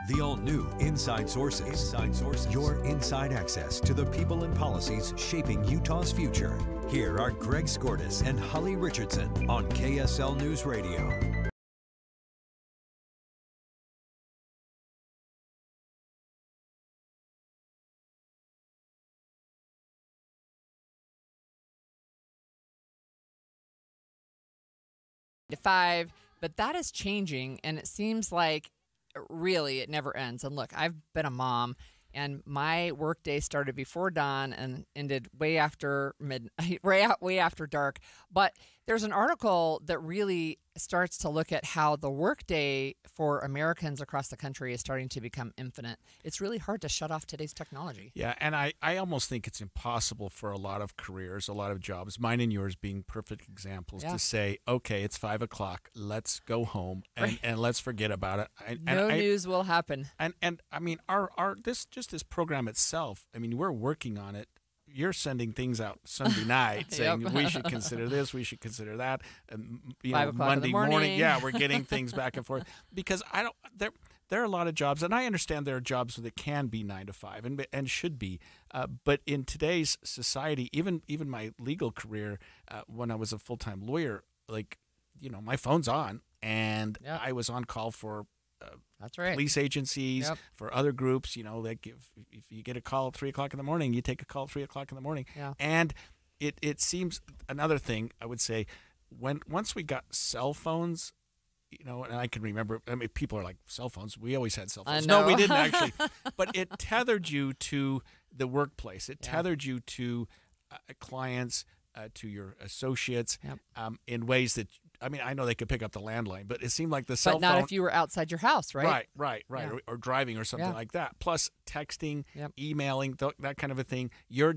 The all-new Inside Sources. Inside Sources. Your inside access to the people and policies shaping Utah's future. Here are Greg Skordas and Holly Richardson on KSL News Radio. To 5, but that is changing, and it seems like really it never ends. And look, I've been a mom, and my workday started before dawn and ended way after midnight, way after dark. But there's an article that really starts to look at how the workday for Americans across the country is starting to become infinite. It's really hard to shut off today's technology. Yeah, and I almost think it's impossible for a lot of careers, a lot of jobs, mine and yours being perfect examples, to say, okay, it's 5 o'clock, let's go home and let's forget about it. No news will happen. And I mean, this program itself, I mean, we're working on it. You're sending things out Sunday night saying we should consider this, we should consider that. You 5 o'clock Monday in the morning. Yeah, we're getting things back and forth because there are a lot of jobs, and I understand there are jobs that can be 9 to 5 and should be. But in today's society, even my legal career, when I was a full-time lawyer, my phone's on, and I was on call for that's right. police agencies, for other groups. Like if you get a call at 3 o'clock in the morning, you take a call at 3 o'clock in the morning. Yeah. And it seems another thing I would say, once we got cell phones, and I can remember, I mean, people are like, cell phones? We always had cell phones. No, we didn't actually. But it tethered you to the workplace. It tethered you to clients, to your associates, in ways that, I mean, I know they could pick up the landline, but it seemed like the cell phone. But not if you were outside your house, right? Right. Yeah. Or driving or something like that. Plus texting, emailing, that kind of a thing. You're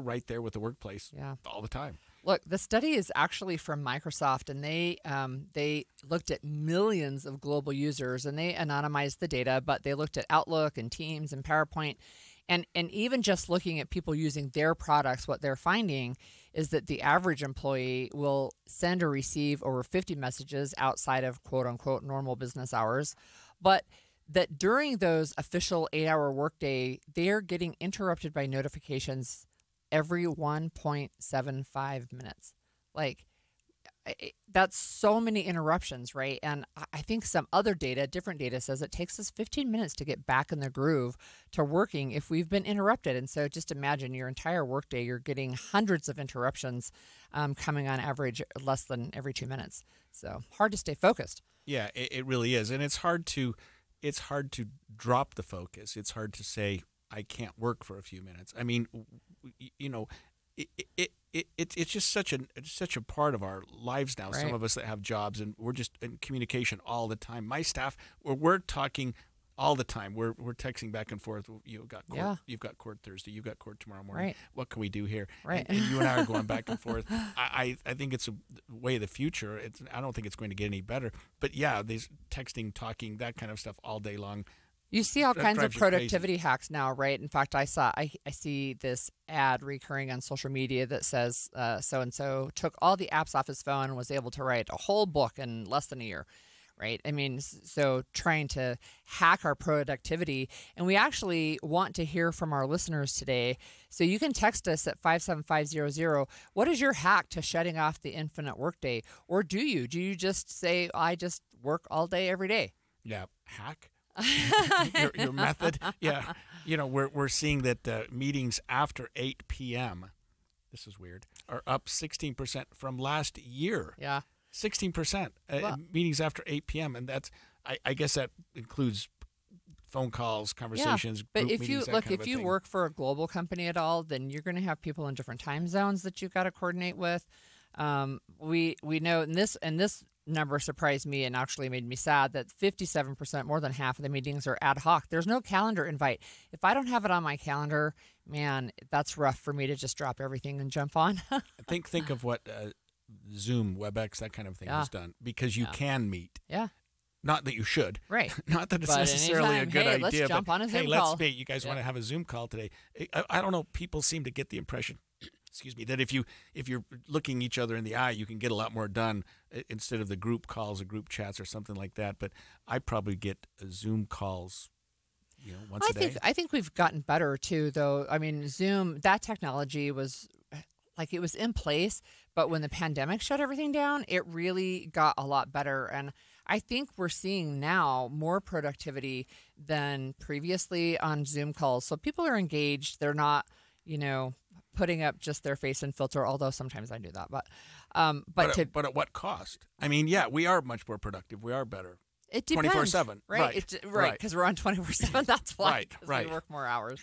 right there with the workplace all the time. Look, the study is actually from Microsoft, and they looked at millions of global users, and they anonymized the data, but they looked at Outlook and Teams and PowerPoint. And even just looking at people using their products, what they're finding is that the average employee will send or receive over 50 messages outside of quote-unquote normal business hours, but that during those official 8-hour workday, they're getting interrupted by notifications every 1.75 minutes. That's so many interruptions, right? And I think some other data, different data, says it takes us 15 minutes to get back in the groove to working if we've been interrupted. And so just imagine your entire workday, you're getting hundreds of interruptions coming on average less than every 2 minutes. So hard to stay focused. Yeah, it really is. And it's hard to drop the focus. It's hard to say, I can't work for a few minutes. I mean, it's just such a part of our lives now. Right. Some of us that have jobs, and we're just in communication all the time. My staff, we're talking all the time. We're texting back and forth. You've got court Thursday. You've got court tomorrow morning. Right. What can we do here? Right. And you and I are going back and forth. I think it's a way of the future. I don't think it's going to get any better. But yeah, these texting, talking, that kind of stuff all day long. You see all kinds of productivity hacks now, right? In fact, I see this ad recurring on social media that says so-and-so took all the apps off his phone and was able to write a whole book in less than a year, right? I mean, so trying to hack our productivity. And we actually want to hear from our listeners today. So you can text us at 57500. What is your hack to shutting off the infinite workday? Or do you just say, I just work all day, every day? Yeah, hack? your method. Yeah. We're seeing that meetings after 8 p.m., this is weird, are up 16% from last year. Yeah. 16% meetings after 8 p.m. And that's, I guess that includes phone calls, conversations. Yeah, but group if you meetings, if you work for a global company at all, then you're going to have people in different time zones that you've got to coordinate with. We know, and this number surprised me and actually made me sad, that 57%, more than half of the meetings, are ad hoc. There's no calendar invite. If I don't have it on my calendar, man, that's rough for me to just drop everything and jump on. think of what Zoom, WebEx, that kind of thing has done, because you can meet. Yeah. Not that you should. Right. Not that it's necessarily a good idea. Let's jump on a Zoom call. Let's meet. You guys want to have a Zoom call today? I don't know. People seem to get the impression, excuse me, that if you're looking each other in the eye, you can get a lot more done instead of the group calls or group chats or something like that. But I probably get Zoom calls, once a day. I think we've gotten better too, though. I mean, Zoom, that technology was it was in place, but when the pandemic shut everything down, it really got a lot better. And I think we're seeing now more productivity than previously on Zoom calls. So people are engaged. They're not, putting up just their face and filter, although sometimes I do that. But at what cost? I mean, yeah, we are much more productive. We are better. It depends. 24/7. Right. Because we're on 24/7. That's why. Right. We work more hours.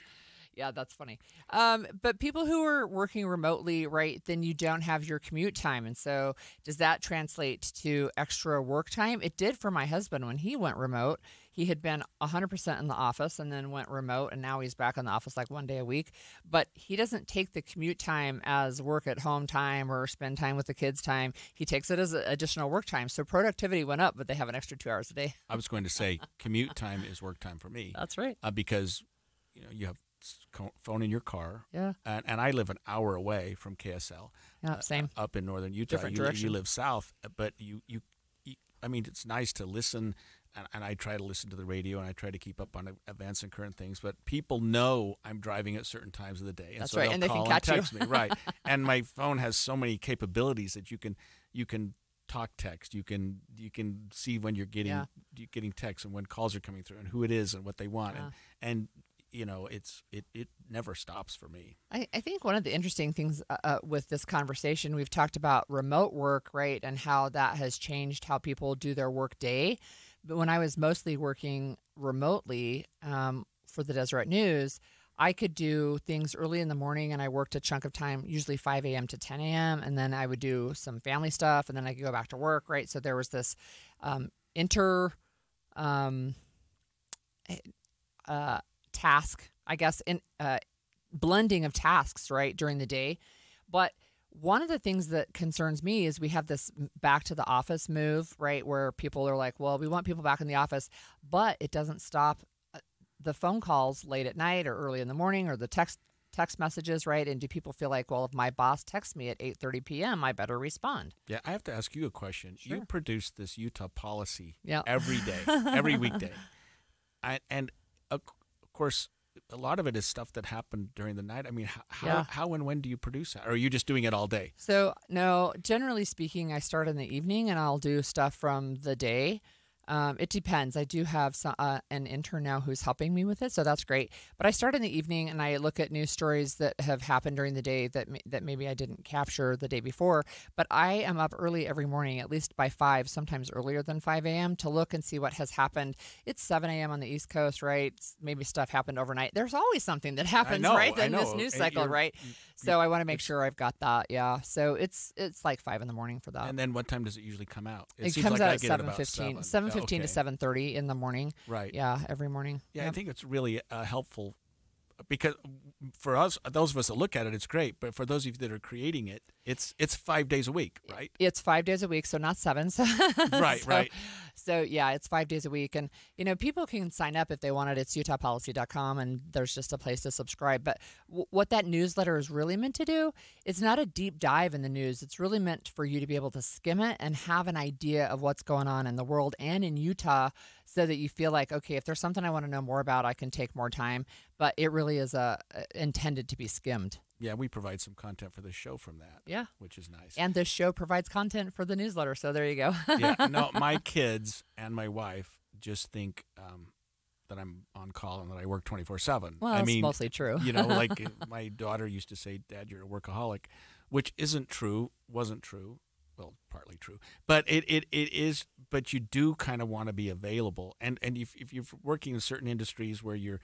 Yeah, that's funny. But people who are working remotely, right, then you don't have your commute time. And so does that translate to extra work time? It did for my husband when he went remote. He had been 100% in the office and then went remote, and now he's back in the office like 1 day a week. But he doesn't take the commute time as work at home time or spend time with the kids time. He takes it as additional work time. So productivity went up, but they have an extra 2 hours a day. I was going to say commute time is work time for me. That's right. Because you have phone in your car. Yeah. And I live an hour away from KSL. Yeah, same. Up in northern Utah. Different direction. You live south, but you I mean, it's nice to listen, and I try to listen to the radio, and I try to keep up on events and current things, but people know I'm driving at certain times of the day. And that's so right, they'll and they call can catch and text you. me, right. And my phone has so many capabilities that you can talk text. You can see when you're getting texts and when calls are coming through and who it is and what they want. Yeah. And it never stops for me. I think one of the interesting things with this conversation, we've talked about remote work, right, and how that has changed how people do their work day. But when I was mostly working remotely for the Deseret News, I could do things early in the morning, and I worked a chunk of time, usually 5 a.m. to 10 a.m., and then I would do some family stuff, and then I could go back to work, right? So there was this task, I guess, in blending of tasks, right, during the day. But one of the things that concerns me is we have this back to the office move, right, where people are like, well, we want people back in the office, but it doesn't stop the phone calls late at night or early in the morning or the text messages, right? And do people feel like, well, if my boss texts me at 8:30 p.m., I better respond? Yeah, I have to ask you a question. Sure. You produce this Utah policy Yeah. every day, every weekday. And of course, a lot of it is stuff that happened during the night. I mean, how and when do you produce that? Or are you just doing it all day? So, no, generally speaking, I start in the evening and I'll do stuff from the day. It depends. I do have an intern now who's helping me with it, so that's great. But I start in the evening and I look at news stories that have happened during the day that maybe I didn't capture the day before. But I am up early every morning, at least by 5, sometimes earlier than 5 a.m. to look and see what has happened. It's 7 a.m. on the East Coast, right? Maybe stuff happened overnight. There's always something that happens, right, in this news cycle, right? So I want to make sure I've got that, yeah. So it's like 5 in the morning for that. And then what time does it usually come out? It comes out at 7:15. 7:15 to 7:30 in the morning. Right. Yeah, every morning. Yeah, I think it's really helpful because for us, those of us that look at it, it's great. But for those of you that are creating it, it's 5 days a week, right? It's 5 days a week, so not 7. So, right. So yeah, it's 5 days a week, and people can sign up if they want it. It's utahpolicy.com, and there's just a place to subscribe. But what that newsletter is really meant to do, it's not a deep dive in the news. It's really meant for you to be able to skim it and have an idea of what's going on in the world and in Utah, so that you feel like, okay, if there's something I want to know more about, I can take more time. But it really is intended to be skimmed. Yeah, we provide some content for the show from that. Yeah. Which is nice. And this show provides content for the newsletter, so there you go. Yeah, no, my kids and my wife just think that I'm on call and that I work 24/7. Well, I mean, it's mostly true. Like my daughter used to say, Dad, you're a workaholic, which isn't true, wasn't true. Well, partly true, but it is. But you do kind of want to be available, and if you're working in certain industries where you're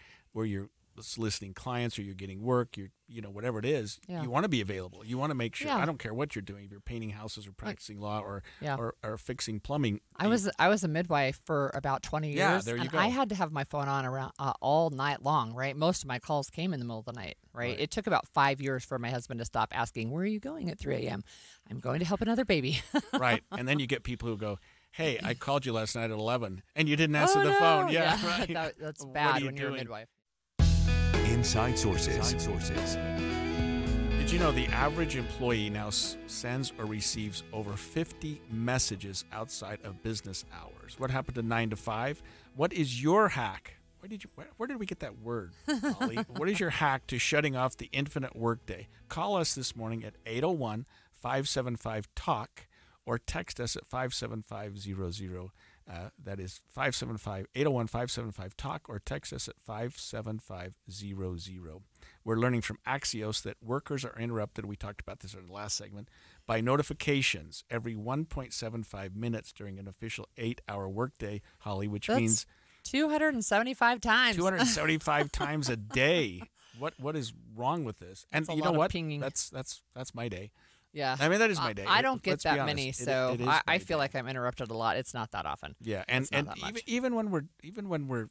soliciting clients or you're getting work, whatever it is, you want to be available. You want to make sure. I don't care what you're doing. If you're painting houses or practicing law or fixing plumbing. I was a midwife for about 20 years. Yeah, there you go. I had to have my phone on around all night long, right? Most of my calls came in the middle of the night, right? It took about 5 years for my husband to stop asking, "Where are you going at 3 a.m.?" "I'm going to help another baby." Right. And then you get people who go, "Hey, I called you last night at 11 and you didn't answer the phone." Yeah, right. That's bad when you're a midwife. Inside Sources. Did you know the average employee now sends or receives over 50 messages outside of business hours? What happened to 9 to 5? What is your hack? Where did we get that word, Holly? What is your hack to shutting off the infinite workday? Call us this morning at 801-575-TALK or text us at 57500. That is 801-575-TALK or text us at 57500. We're learning from Axios that workers are interrupted, we talked about this in the last segment, by notifications every 1.75 minutes during an official 8-hour workday, Holly, which means 275 times. 275 times a day. What is wrong with this? And you know what? That's my day. Yeah. I mean, that is my day. I don't get that many, so I feel like I'm interrupted a lot. It's not that often. Yeah, and even when we're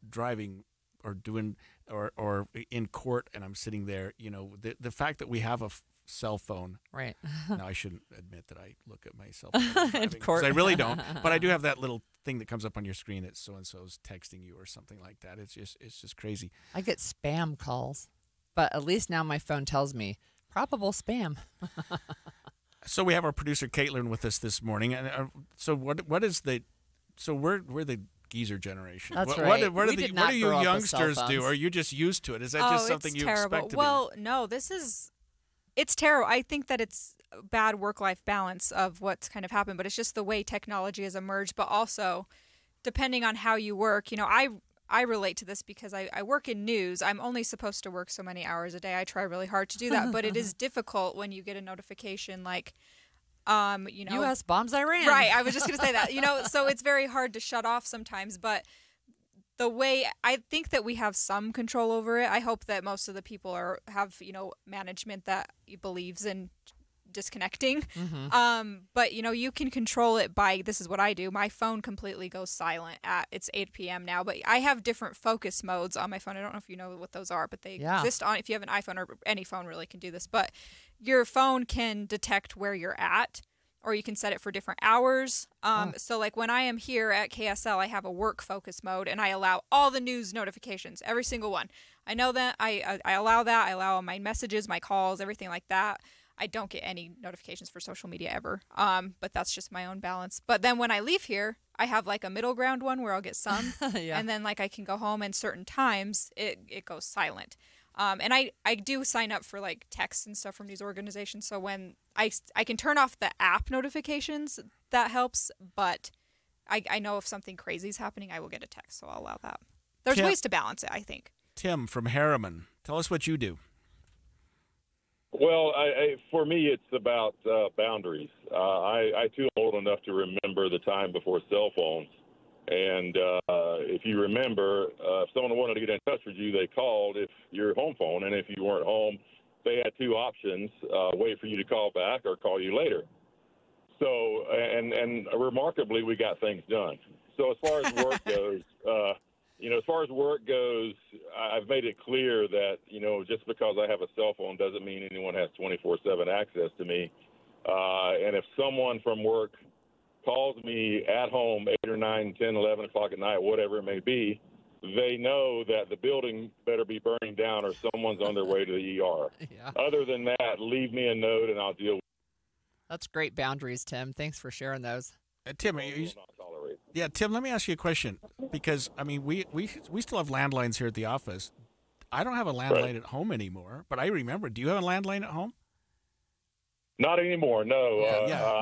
driving or doing or in court and I'm sitting there, the fact that we have a cell phone. Right. Now I shouldn't admit that I look at my cell phone in court. I really don't, but I do have that little thing that comes up on your screen that so and so's texting you or something like that. It's just crazy. I get spam calls, but at least now my phone tells me probable spam. So we have our producer Caitlin with us this morning, and so what is the? So we're the geezer generation. What are you youngsters do? Are you just used to it? Is that just something you expect to do? Well, no, it's terrible. I think that it's a bad work-life balance of what's kind of happened, but it's just the way technology has emerged. But also, depending on how you work, I relate to this because I work in news. I'm only supposed to work so many hours a day. I try really hard to do that, but it is difficult when you get a notification like, U.S. bombs Iran. Right. I was just going to say that, so it's very hard to shut off sometimes, but the way I think that we have some control over it. I hope that most of the people have management that believes in disconnecting. Mm-hmm. But you can control it by, this is what I do. My phone completely goes silent it's 8 p.m. now, but I have different focus modes on my phone. I don't know if you know what those are, but they exist if you have an iPhone, or any phone really can do this, but your phone can detect where you're at, or you can set it for different hours. So like when I am here at KSL, I have a work focus mode and I allow all the news notifications, every single one. I know that I allow that. I allow my messages, my calls, everything like that. I don't get any notifications for social media ever, but that's just my own balance. But then when I leave here, I have like a middle ground one where I'll get some, and then like I can go home, and certain times it goes silent. And I do sign up for like texts and stuff from news organizations, so when I can turn off the app notifications, that helps, but I know if something crazy is happening, I will get a text, so I'll allow that. There's ways to balance it, I think. Tim from Harriman, tell us what you do. Well, for me, it's about boundaries. I too am old enough to remember the time before cell phones. And if you remember, if someone wanted to get in touch with you, they called if your home phone. And if you weren't home, they had two options, wait for you to call back or call you later. So, and remarkably, we got things done. So as far as work goes, I've made it clear that, just because I have a cell phone doesn't mean anyone has 24/7 access to me. And if someone from work calls me at home 8 or 9, 10, 11 o'clock at night, whatever it may be, they know that the building better be burning down or someone's on their way to the ER. Yeah. Other than that, leave me a note and I'll deal with it. That's great boundaries, Tim. Thanks for sharing those. Tim, Tim, let me ask you a question, because I mean we still have landlines here at the office. I don't have a landline at home anymore, but I remember. Do you have a landline at home? Not anymore, no.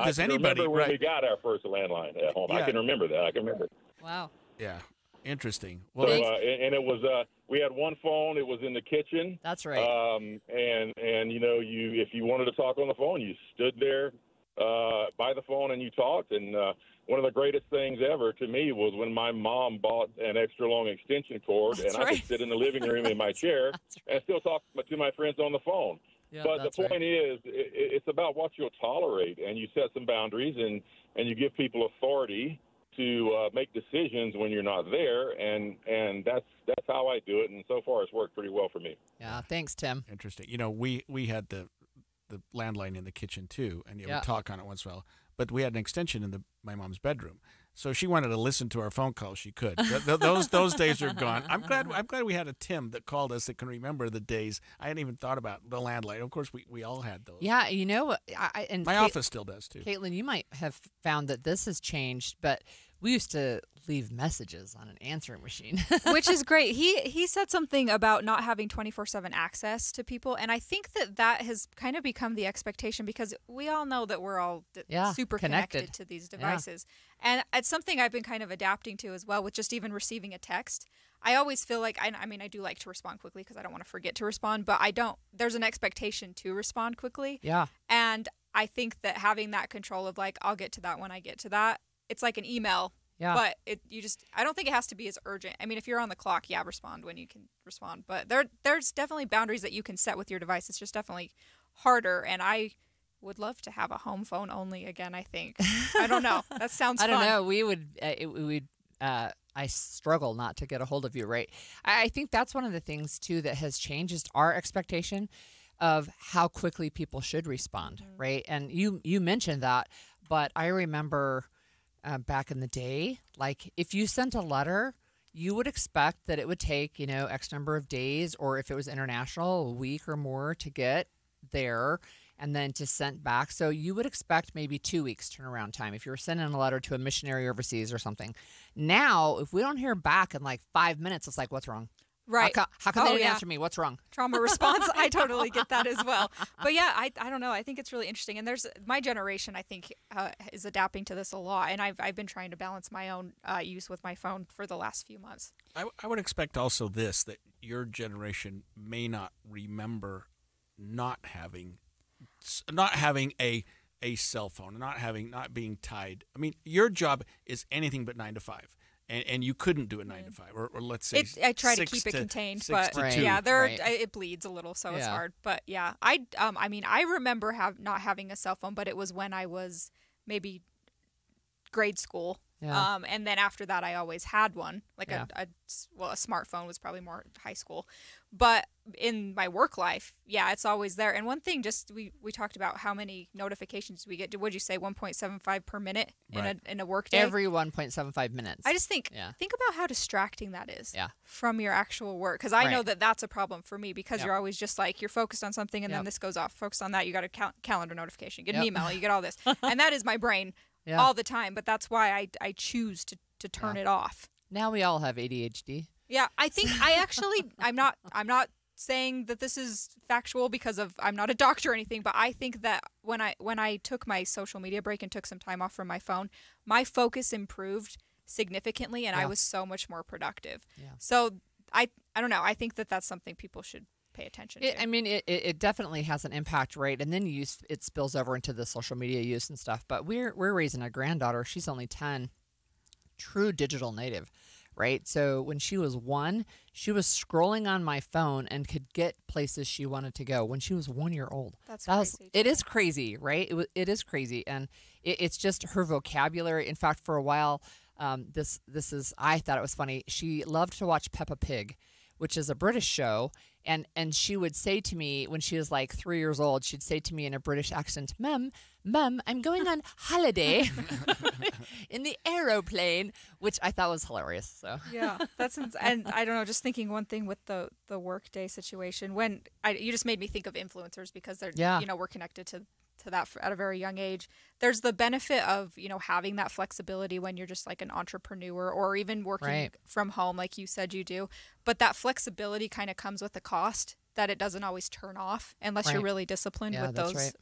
Does I anybody? Remember when we got our first landline at home? Yeah. I can remember that. I can remember. Wow. Yeah. Interesting. Well, so, and it was we had one phone. It was in the kitchen. That's right. And if you wanted to talk on the phone, you stood there by the phone and you talked. And one of the greatest things ever to me was when my mom bought an extra long extension cord, and I could sit in the living room in my chair and still talk to my friends on the phone. Yeah, but the point is, it's about what you'll tolerate, and you set some boundaries, and you give people authority to make decisions when you're not there, and that's how I do it, and so far it's worked pretty well for me. Yeah, thanks, Tim. Interesting. We had the landline in the kitchen too, and you would talk on it once in a while. But we had an extension in my mom's bedroom. So she wanted to listen to our phone calls. She could. Those days are gone. I'm glad we had a Tim that called us that can remember the days. I hadn't even thought about the landline. Of course, we all had those. Yeah, and my office still does too. Caitlin, you might have found that this has changed, but we used to leave messages on an answering machine, which is great. He said something about not having 24/7 access to people, and I think that has kind of become the expectation because we all know that we're all super connected to these devices. Yeah. And it's something I've been kind of adapting to as well with just even receiving a text. I always feel like, I mean, I do like to respond quickly because I don't want to forget to respond, but there's an expectation to respond quickly. Yeah. And I think that having that control of like, I'll get to that when I get to that, it's like an email. Yeah. But I don't think it has to be as urgent. I mean, if you're on the clock, respond when you can respond. But there's definitely boundaries that you can set with your device. It's just definitely harder. And I would love to have a home phone only again, I think. I don't know. That sounds fun. I don't know. We would, I struggle not to get a hold of you, right? I think that's one of the things, too, that has changed is our expectation of how quickly people should respond, right? And you mentioned that, but I remember back in the day, like if you sent a letter, you would expect that it would take, X number of days, or if it was international, a week or more to get there and then to send back. So you would expect maybe 2 weeks turnaround time if you were sending a letter to a missionary overseas or something. Now, if we don't hear back in like 5 minutes, it's like, what's wrong? Right. How come they didn't answer me? What's wrong? Trauma response. I totally get that as well. But yeah, I don't know. I think it's really interesting. And my generation, I think, is adapting to this a lot. And I've been trying to balance my own use with my phone for the last few months. I would expect also that your generation may not remember not having a cell phone, not being tied. I mean, your job is anything but 9 to 5. And you couldn't do it 9 to 5, or let's say I try to keep it contained, but it bleeds a little, so it's hard. But yeah, I mean, I remember not having a cell phone, but it was when I was maybe grade school. Yeah. And then after that, I always had one. Like a smartphone was probably more high school. But in my work life, it's always there. And one thing, we talked about how many notifications we get. What'd you say, 1.75 per minute in a work day? Every 1.75 minutes. I just think about how distracting that is from your actual work. Because I Right. know that's a problem for me because you're always just like, you're focused on something and then this goes off. Focus on that. You got a calendar notification, get an email, you get all this. And that is my brain all the time. But that's why I choose to turn it off. Now we all have ADHD. Yeah, I think I'm not saying that this is factual because I'm not a doctor or anything, but I think that when I took my social media break and took some time off from my phone, my focus improved significantly and I was so much more productive. Yeah. So I don't know. I think that's something people should pay attention to. I mean, it definitely has an impact, right? And then it spills over into the social media use and stuff. But we're raising a granddaughter. She's only 10, true digital native. Right. So when she was 1, she was scrolling on my phone and could get places she wanted to go when she was 1 year old. That's crazy. It is crazy, right? It is crazy. And it's just her vocabulary. In fact, for a while, I thought it was funny. She loved to watch Peppa Pig, which is a British show. And she would say to me when she was like 3 years old, she'd say to me in a British accent, Mum, I'm going on holiday in the aeroplane, which I thought was hilarious. So yeah, and I don't know, just thinking one thing with the workday situation, you just made me think of influencers because they're we're connected to that at a very young age. There's the benefit of having that flexibility when you're just like an entrepreneur or even working from home like you said you do, but that flexibility kind of comes with the cost that it doesn't always turn off unless you're really disciplined with those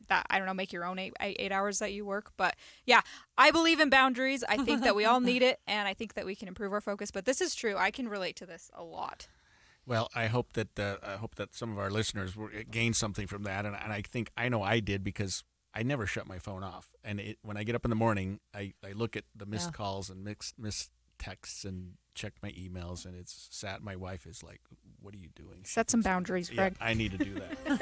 that I don't know, make your own 8 hours that you work. But yeah, I believe in boundaries. I think that we all need it, and I think that we can improve our focus. But this is true. I can relate to this a lot. Well, I hope that some of our listeners gained something from that, and I know I did because I never shut my phone off. And when I get up in the morning, I look at the missed calls and missed texts and check my emails, and it's sad. My wife is like, "What are you doing?" Set some boundaries, Greg. Yeah, I need to do that.